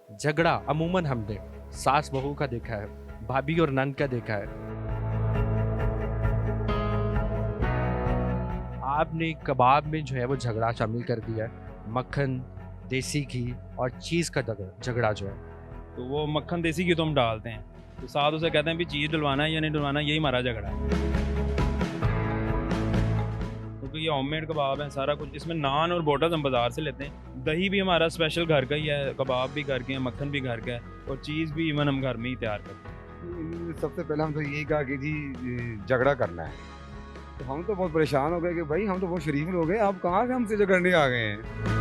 झगड़ा अमूमन हमने सास बहू का देखा है, भाभी और नंद का देखा है। आपने कबाब में जो है वो झगड़ा शामिल कर दिया है, मक्खन, देसी घी और चीज़ का झगड़ा जो है। तो वो मक्खन देसी घी तो हम डालते हैं, तो साथ उसे कहते हैं भी चीज़ डलवाना है या नहीं डलवाना, यही हमारा झगड़ा है। क्योंकि ये होममेड कबाब है, सारा कुछ इसमें नान और बोटस हम बाज़ार से लेते हैं। दही भी हमारा स्पेशल घर का ही है, कबाब भी घर के हैं, मक्खन भी घर का है और चीज़ भी इवन हम घर में ही तैयार करते हैं। सबसे पहले हम तो यही कहा कि जी झगड़ा करना है। तो हम तो बहुत परेशान हो गए कि भाई हम तो बहुत शरीफ लोग हैं, आप कहाँ से हमसे झगड़ने आ गए हैं।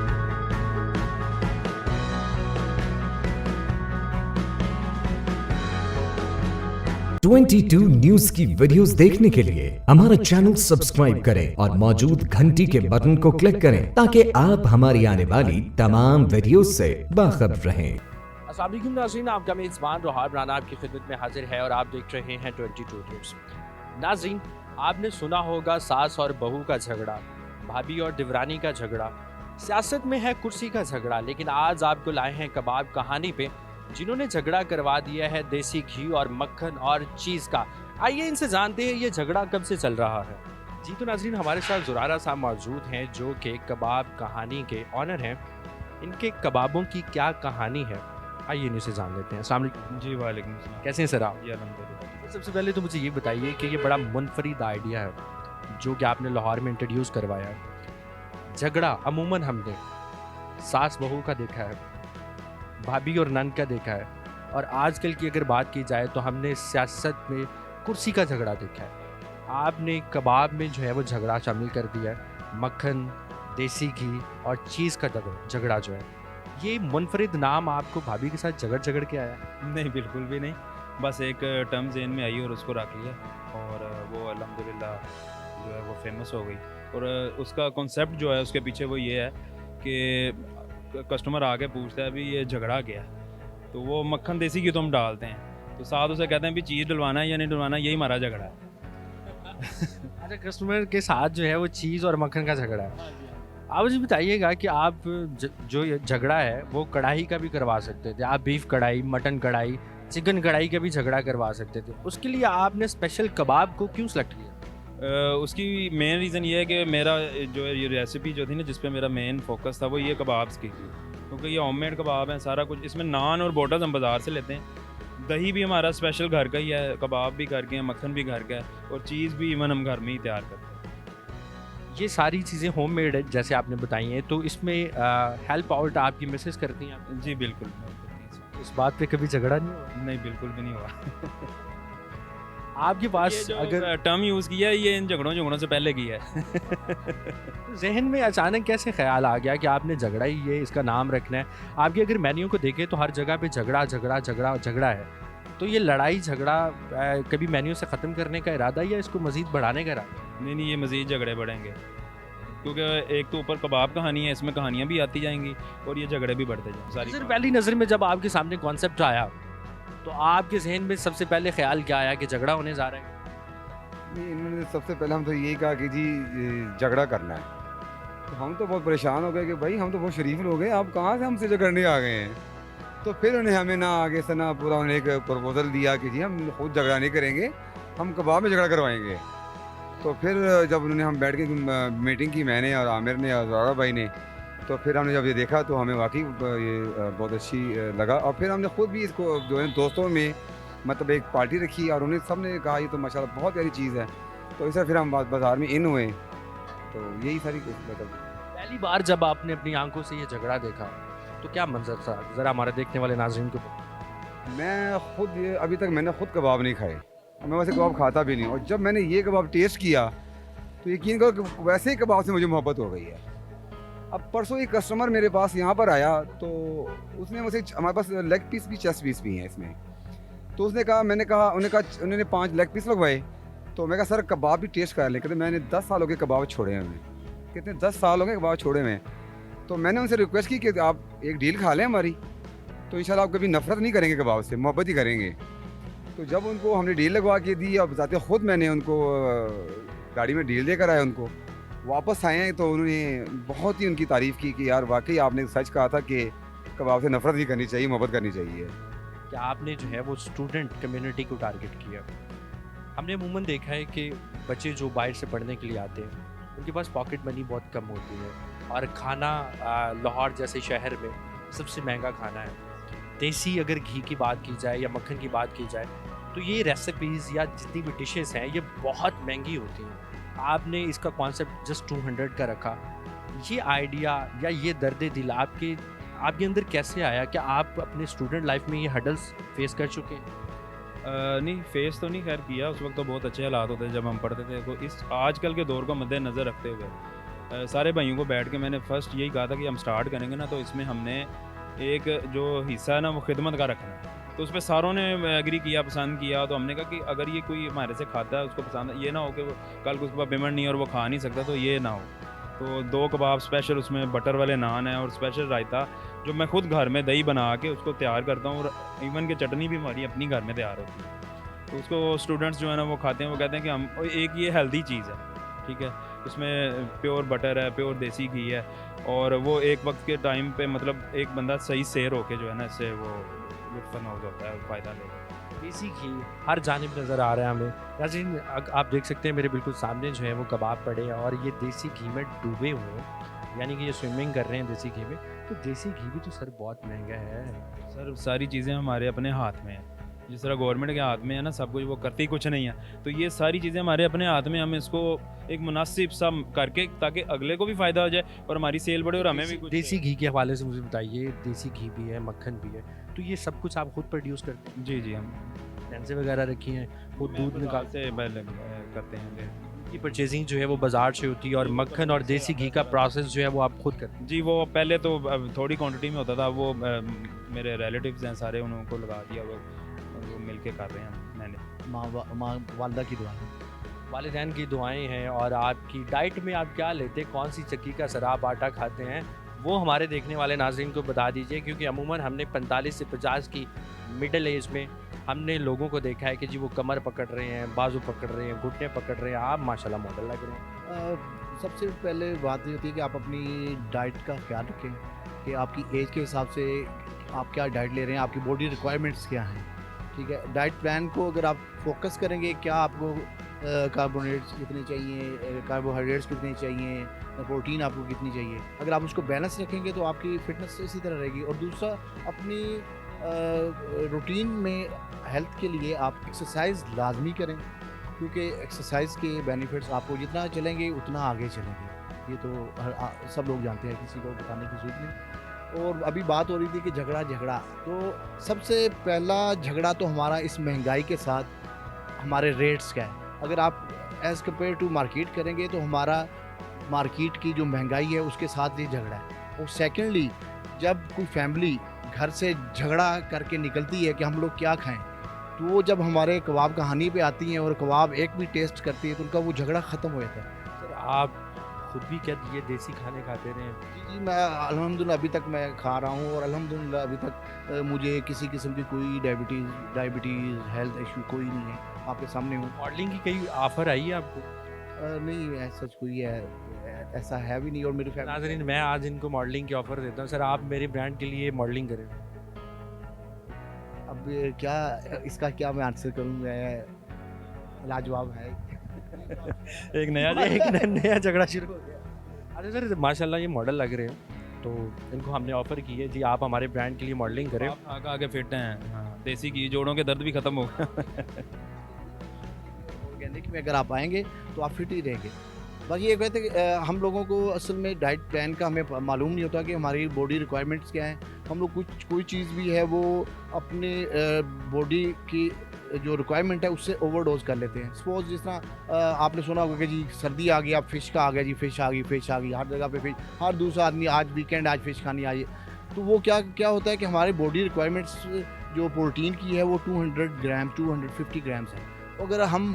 22 न्यूज की वीडियोस देखने के लिए हमारा चैनल सब्सक्राइब करें और मौजूद घंटी के बटन को क्लिक करें ताकि आप हमारी आने वाली तमाम वीडियोस से बाखबर रहें। अस्सलाम वालेकुम नाज़रीन, आपका मेज़बान रोहाब राना आपकी खिदमत में हाजिर है और आप देख रहे हैं 22 न्यूज़। नाज़रीन, आपने सुना होगा सास और बहू का झगड़ा, भाभी और दिवरानी का झगड़ा, सियासत में है कुर्सी का झगड़ा, लेकिन आज आपको लाए हैं कबाब कहानी पे जिन्होंने झगड़ा करवा दिया है देसी घी और मक्खन और चीज़ का। आइए इनसे जानते हैं ये झगड़ा कब से चल रहा है। जी तो नाज़रीन, हमारे साथ ज़ुरारा साहब मौजूद हैं जो कि कबाब कहानी के ऑनर हैं। इनके कबाबों की क्या कहानी है, आइए इनसे जान लेते हैं। अस्सलाम वालेकुम। जी वालेकुम सलाम। कैसे हैं सर आप? जी अल्हम्दुलिल्लाह। सबसे पहले तो मुझे ये बताइए कि ये बड़ा मुनफरिद आइडिया है जो कि आपने लाहौर में इंट्रोड्यूस करवाया है। झगड़ा अमूमन हमने सास बहू का देखा है, भाभी और नंद का देखा है, और आजकल की अगर बात की जाए तो हमने सियासत में कुर्सी का झगड़ा देखा है। आपने कबाब में जो है वो झगड़ा शामिल कर दिया है, मक्खन, देसी घी और चीज़ का झगड़ा जो है। ये मुनफरिद नाम आपको भाभी के साथ झगड़ के आया? नहीं, बिल्कुल भी नहीं, बस एक टर्म ज़हन में आई और उसको रख लिया और वो अल्हम्दुलिल्लाह जो है वो फेमस हो गई। और उसका कॉन्सेप्ट जो है उसके पीछे वो ये है कि कस्टमर आके पूछता है भी ये झगड़ा क्या है, तो वो मक्खन देसी घी तो हम डालते हैं, तो साथ उसे कहते हैं भी चीज़ डलवाना है या नहीं डलवाना, यही हमारा झगड़ा है। अच्छा, कस्टमर के साथ जो है वो चीज़ और मक्खन का झगड़ा है। आप मुझे बताइएगा कि आप जो ये झगड़ा है वो कढ़ाई का भी करवा सकते थे। आप बीफ कढ़ाई, मटन कढ़ाई, चिकन कढ़ाई का भी झगड़ा करवा सकते थे। उसके लिए आपने स्पेशल कबाब को क्यों सेलेक्ट किया? उसकी मेन रीज़न ये है कि मेरा जो ये रेसिपी जो थी ना, जिस पे मेरा मेन फोकस था वो ये कबाब्स की थी। क्योंकि ये होममेड कबाब हैं, सारा कुछ इसमें नान और बोटस हम बाज़ार से लेते हैं। दही भी हमारा स्पेशल घर का ही है, कबाब भी घर के हैं, मक्खन भी घर का है और चीज़ भी इवन हम घर में ही तैयार करते हैं। ये सारी चीज़ें होममेड है जैसे आपने बताई हैं, तो इसमें हेल्प आउट आपकी मिसेस करती हैं? जी बिल्कुल। इस बात पे कभी झगड़ा नहीं हुआ? नहीं, बिल्कुल भी नहीं हुआ। आपके पास ये जो अगर टर्म यूज़ किया है ये इन झगड़ों से पहले किया है। जहन में अचानक कैसे ख्याल आ गया कि आपने झगड़ा ही ये इसका नाम रखना है? आपके अगर मेन्यू को देखें तो हर जगह पे झगड़ा झगड़ा झगड़ा झगड़ा है, तो ये लड़ाई झगड़ा कभी मेन्यू से ख़त्म करने का इरादा है या इसको मज़ीद बढ़ाने का इरादा है? नहीं, ये मज़ीद झगड़े बढ़ेंगे, क्योंकि एक तो ऊपर कबाब कहानी है, इसमें कहानियाँ भी आती जाएंगी और ये झगड़े भी बढ़ते जाएंगे सारी। सर, पहली नज़र में जब आपके सामने कॉन्सेप्ट आया तो आपके जहन में सबसे पहले ख्याल क्या आया कि झगड़ा होने जा रहा है? नहीं, इन्होंने सबसे पहले हम तो यही कहा कि जी झगड़ा करना है। तो हम तो बहुत परेशान हो गए कि भाई हम तो बहुत शरीफ लोग हैं, आप कहाँ से हमसे झगड़ने आ गए हैं। तो फिर उन्हें हमें ना आगे से ना पूरा उन्हें एक प्रपोजल दिया कि जी हम खुद झगड़ा नहीं करेंगे, हम कबाब में झगड़ा करवाएंगे। तो फिर जब उन्होंने हम बैठ के मीटिंग की, मैंने और आमिर ने और ज़ारा भाई ने, तो फिर हमने जब ये देखा तो हमें वाकई ये बहुत अच्छी लगा। और फिर हमने खुद भी इसको जो है दोस्तों में मतलब एक पार्टी रखी और उन्हें सब ने कहा ये तो माशाल्लाह बहुत प्यारी चीज़ है। तो इसे फिर हम बाज़ार में इन हुए, तो यही सारी मतलब। पहली बार जब आपने अपनी आंखों से ये झगड़ा देखा तो क्या मंजर था, ज़रा हमारे देखने वाले नाज़रीन को बताइए। मैं खुद ये अभी तक मैंने खुद कबाब नहीं खाए, मैं वैसे कबाब खाता भी नहीं, और जब मैंने ये कबाब टेस्ट किया तो यकीन करो कि वैसे ही कबाब से मुझे मोहब्बत हो गई है। अब परसों एक कस्टमर मेरे पास यहाँ पर आया तो उसने मुझसे, हमारे पास लेग पीस भी चेस्ट पीस भी हैं इसमें, तो उसने कहा, मैंने कहा, उन्होंने 5 लेग पीस लगवाए। तो मैं कहा सर कबाब भी टेस्ट कर लें। कहते मैंने 10 साल हो गए कबाब छोड़े हैं हमें। कहते 10 साल हो गए कबाब छोड़े में। तो मैंने उनसे रिक्वेस्ट की कि आप एक डील खा लें हमारी, तो इंशाल्लाह आप कभी नफ़रत नहीं करेंगे कबाब से, मोहब्बत ही करेंगे। तो जब उनको हमने डील लगवा के दी, अब जाते खुद मैंने उनको गाड़ी में डील देकर आया, उनको वापस आए हैं तो उन्होंने बहुत ही उनकी तारीफ़ की कि यार वाकई आपने सच कहा था कि कबाब से नफरत नहीं करनी चाहिए, मोहब्बत करनी चाहिए। कि आपने जो है वो स्टूडेंट कम्युनिटी को टारगेट किया। हमने अमूमन देखा है कि बच्चे जो बाहर से पढ़ने के लिए आते हैं उनके पास पॉकेट मनी बहुत कम होती है और खाना लाहौर जैसे शहर में सबसे महंगा खाना है। देसी अगर घी की बात की जाए या मक्खन की बात की जाए तो ये रेसिपीज़ या जितनी भी डिशेस हैं ये बहुत महंगी होती हैं। आपने इसका कॉन्सेप्ट जस्ट 200 का रखा। ये आइडिया या ये दर्द दिल आपके अंदर कैसे आया? क्या आप अपने स्टूडेंट लाइफ में ये हडल्स फेस कर चुके हैं? नहीं, फेस तो नहीं खैर किया, उस वक्त तो बहुत अच्छे हालात होते जब हम पढ़ते थे। तो इस आजकल के दौर को मद्देनज़र रखते हुए सारे भाइयों को बैठ के मैंने फ़र्स्ट यही कहा था कि हम स्टार्ट करेंगे ना तो इसमें हमने एक जो हिस्सा है ना वो खिदमत का रखना है। तो उस पर सारों ने एग्री किया, पसंद किया। तो हमने कहा कि अगर ये कोई हमारे से खाता है उसको पसंद, ये ना हो कि वो कल को उसके पास पेमेंट नहीं है और वो खा नहीं सकता, तो ये ना हो। तो 2 कबाब स्पेशल, उसमें बटर वाले नान है और स्पेशल रायता जो मैं खुद घर में दही बना के उसको तैयार करता हूँ, और इवन के चटनी भी हमारी अपनी घर में तैयार होती है। तो उसको स्टूडेंट्स जो है ना वो खाते हैं, वो कहते हैं कि हम एक ये हेल्दी चीज़ है, ठीक है, उसमें प्योर बटर है, प्योर देसी घी है, और वो एक वक्त के टाइम पे मतलब एक बंदा सही सेर होके जो है ना इससे वो लुत्फ़अंदोज़ होता है, फ़ायदा लेता है। देसी घी हर जानिब नज़र आ रहा है हमें। नाज़रीन आप देख सकते हैं मेरे बिल्कुल सामने जो है वो कबाब पड़े हैं और ये देसी घी में डूबे हुए हैं, यानी कि ये स्विमिंग कर रहे हैं देसी घी में। तो देसी घी भी तो सर बहुत महंगा है। सर सारी चीज़ें हमारे अपने हाथ में हैं। जिस तरह गवर्नमेंट के हाथ में है ना सब कुछ, वो करती कुछ नहीं है। तो ये सारी चीज़ें हमारे अपने हाथ में, हम इसको एक मुनासिब सा करके ताकि अगले को भी फ़ायदा हो जाए और हमारी सेल बढ़े और हमें भी कुछ। देसी घी के हवाले से मुझे बताइए, देसी घी भी है, मक्खन भी है, तो ये सब कुछ आप खुद प्रोड्यूस करते हैं? जी हम भैंसें वगैरह रखी हैं, खुद दूध निकाल से पहले करते हैं। की परचेजिंग जो है वो बाजार से होती है और मक्खन और देसी घी का प्रोसेस जो है वो आप खुद करते हैं? जी वो पहले तो थोड़ी क्वांटिटी में होता था, वो मेरे रिलेटिव्स हैं सारे, उनको लगा दिया, वो मिल के कर रहे हैं। मैंने माँ वालदा की दुआ, वालिदैन की दुआएं हैं। और आपकी डाइट में आप क्या लेते हैं, कौन सी चक्की का शराब आटा खाते हैं, वो हमारे देखने वाले नाज़रीन को बता दीजिए, क्योंकि अमूमन हमने 45 से 50 की मिडिल एज में हमने लोगों को देखा है कि जी वो कमर पकड़ रहे हैं, बाजू पकड़ रहे हैं, घुटने पकड़ रहे हैं। आप माशाल्लाह मॉडल लग रहे हैं। सबसे पहले बात ये होती है कि आप अपनी डाइट का ख्याल रखें कि आपकी एज के हिसाब से आप क्या डाइट ले रहे हैं, आपकी बॉडी रिक्वायरमेंट्स क्या हैं, ठीक है। डाइट प्लान को अगर आप फोकस करेंगे, क्या आपको कार्बोहाइड्रेट्स कितने चाहिए, कार्बोहाइड्रेट्स कितने चाहिए, प्रोटीन आपको कितनी चाहिए, अगर आप उसको बैलेंस रखेंगे तो आपकी फ़िटनेस इसी तरह रहेगी। और दूसरा, अपनी रूटीन में हेल्थ के लिए आप एक्सरसाइज लाजमी करें, क्योंकि एक्सरसाइज के बेनिफिट्स आपको जितना चलेंगे उतना आगे चलेंगे। ये तो सब लोग जानते हैं, किसी को बताने की ज़रूरत नहीं। और अभी बात हो रही थी कि झगड़ा, तो सबसे पहला झगड़ा तो हमारा इस महंगाई के साथ हमारे रेट्स का है। अगर आप एज़ कम्पेयर टू मार्केट करेंगे तो हमारा मार्केट की जो महंगाई है उसके साथ ये झगड़ा है। और सेकेंडली, जब कोई फैमिली घर से झगड़ा करके निकलती है कि हम लोग क्या खाएं, तो वो जब हमारे कबाब कहानी पे आती हैं और कबाब एक भी टेस्ट करती है तो उनका वो झगड़ा ख़त्म हो जाता है। सर आप खुद भी क्या ये देसी खाने खाते रहे हैं? जी मैं अल्हम्दुलिल्लाह अभी तक मैं खा रहा हूँ और अल्हम्दुलिल्लाह अभी तक मुझे किसी किस्म की कोई डायबिटीज़ हेल्थ इशू कोई नहीं है। आपके सामने हूँ। मॉडलिंग की कई ऑफर आई है आपको? नहीं ऐसा कोई ऐसा है भी नहीं। और मेरी फैमिली, नाज़रीन मैं आज इनको मॉडलिंग की ऑफ़र देता हूँ, सर आप मेरे ब्रांड के लिए मॉडलिंग करें। अब क्या इसका क्या मैं आंसर करूँ, मैं लाजवाब है। एक नया नया झगड़ा शुरू हो गया। अरे सर माशाल्लाह ये मॉडल लग रहे हैं, तो इनको हमने ऑफ़र की है जी आप हमारे ब्रांड के लिए मॉडलिंग करें। आप खा खा के फिट हैं। हाँ, देसी घी, जोड़ों के दर्द भी ख़त्म हो गया। ऑर्गेनिक में अगर आप आएंगे तो आप फिट ही रहेंगे। बाकी ये कहते हैं कि हम लोगों को असल में डाइट प्लान का हमें मालूम नहीं होता कि हमारी बॉडी रिक्वायरमेंट्स क्या हैं। हम लोग कोई चीज़ भी है वो अपने बॉडी की जो रिक्वायरमेंट है उससे ओवरडोज कर लेते हैं। सपोज जिस तरह आपने सुना होगा कि जी सर्दी आ गई, आप फ़िश का आ गया जी, फ़िश आ गई, हर जगह पे फ़िश, हर दूसरा आदमी आज वीकेंड आज फ़िश खानी आई। तो वो क्या होता है कि हमारी बॉडी रिक्वायरमेंट्स जो प्रोटीन की है वो 200 ग्राम 250 ग्राम्स है। अगर हम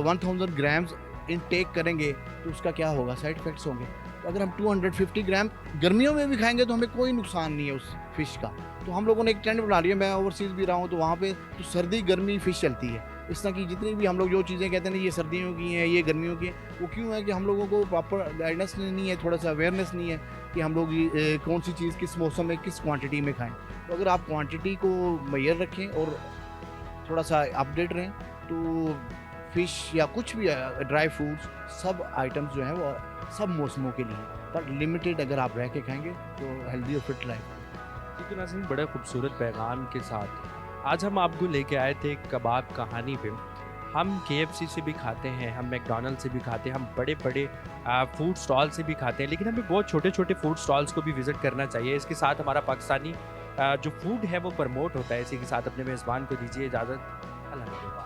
1000 ग्राम्स इनटेक करेंगे तो उसका क्या होगा, साइड इफ़ेक्ट्स होंगे। तो अगर हम 250 ग्राम गर्मियों में भी खाएंगे तो हमें कोई नुकसान नहीं है उस फ़िश का। तो हम लोगों ने एक ट्रेंड बना लिया, मैं ओवरसीज़ भी रहा हूँ तो वहाँ पे तो सर्दी गर्मी फ़िश चलती है। इस तरह की जितनी भी हम लोग जो चीज़ें कहते हैं ना, ये सर्दियों की हैं, ये गर्मियों की हैं, वो क्यों है कि हम लोगों को प्रॉपर गाइडेंस नहीं है, थोड़ा सा अवेयरनेस नहीं है कि हम लोग कौन सी चीज़ किस मौसम में किस क्वांटिटी में खाएं। तो अगर आप क्वांटिटी को मुहैया रखें और थोड़ा सा अपडेट रहें, तो फ़िश या कुछ भी ड्राई फ्रूट्स सब आइटम्स जो हैं वो सब मौसमों के लिए, पर लिमिटेड अगर आप रह के खाएंगे तो हेल्दी और फिट लाइफ। तो नाज़रीन, बड़े खूबसूरत पैगाम के साथ आज हम आपको लेके आए थे कबाब कहानी पे। हम KFC से भी खाते हैं, हम मैकडॉनल्ड से भी खाते हैं, हम बड़े बड़े फूड स्टॉल से भी खाते हैं, लेकिन हमें बहुत छोटे छोटे फूड स्टॉल्स को भी विज़िट करना चाहिए। इसके साथ हमारा पाकिस्तानी जो फूड है वो प्रमोट होता है। इसी के साथ अपने मेज़बान को दीजिए इजाज़त। अल्लाह हाफ़िज़।